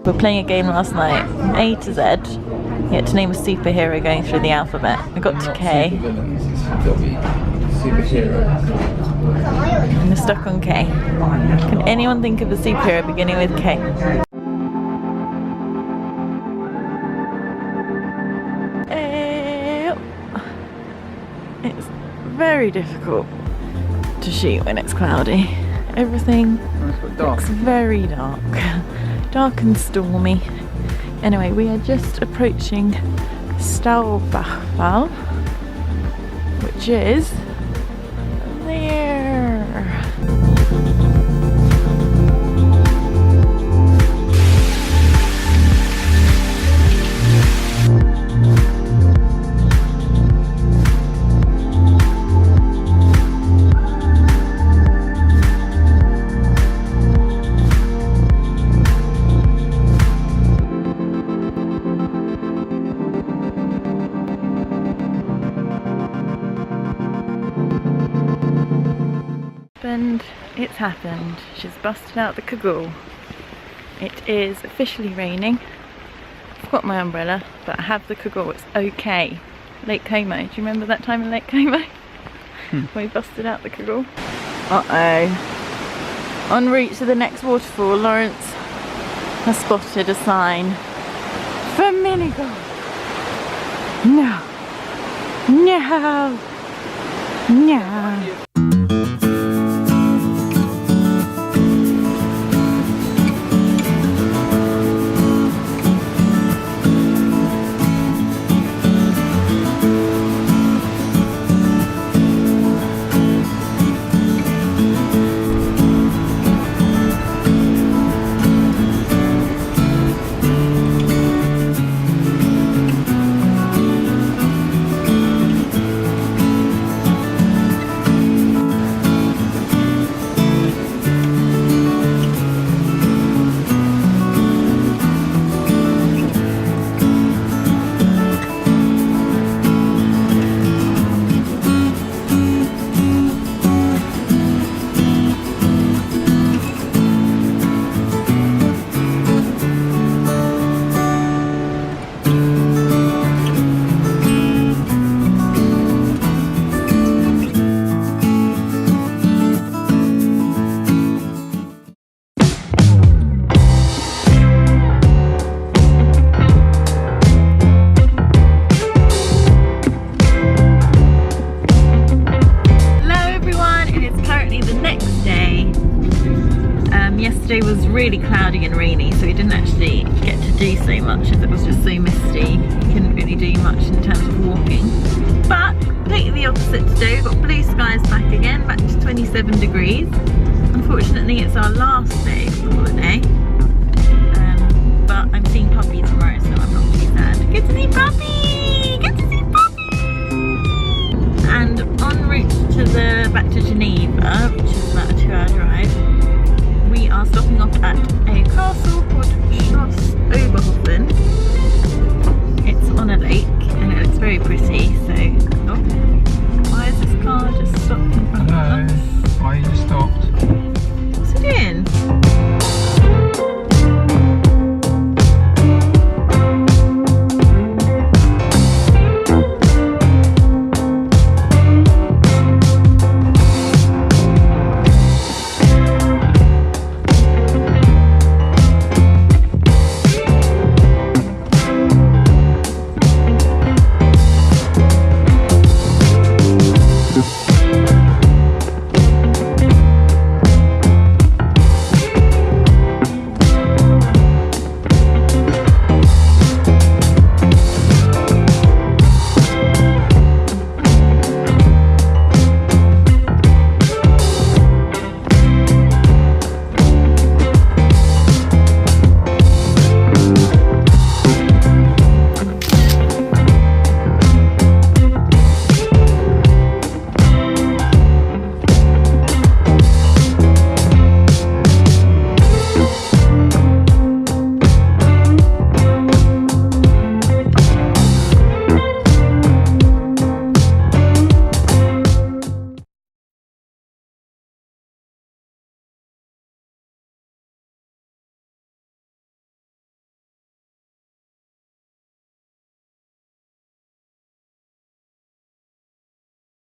We were playing a game last night, A to Z. You had to name a superhero going through the alphabet. I got to K. And we're stuck on K. Can anyone think of a superhero beginning with K? It's very difficult to shoot when it's cloudy. Everything looks very dark. Dark and stormy. Anyway, we are just approaching Staubachwald, which is there. And it's happened. She's busted out the cagoule. It is officially raining. I've got my umbrella, but I have the cagoule. It's okay. Lake Como. Do you remember that time in Lake Como? We busted out the cagoule. Uh-oh. En route to the next waterfall, Lawrence has spotted a sign for mini golf. No. No. No. Yesterday was really cloudy and rainy, so we didn't actually get to do so much as it was just so misty. We couldn't really do much in terms of walking. But completely the opposite today. We've got blue skies back again, back to 27 degrees. Unfortunately, it's our last day of the holiday. But I'm seeing Puppy tomorrow, so I'm not too sad. Good to see Puppy! Good to see Puppy! And en route to back to Geneva, which is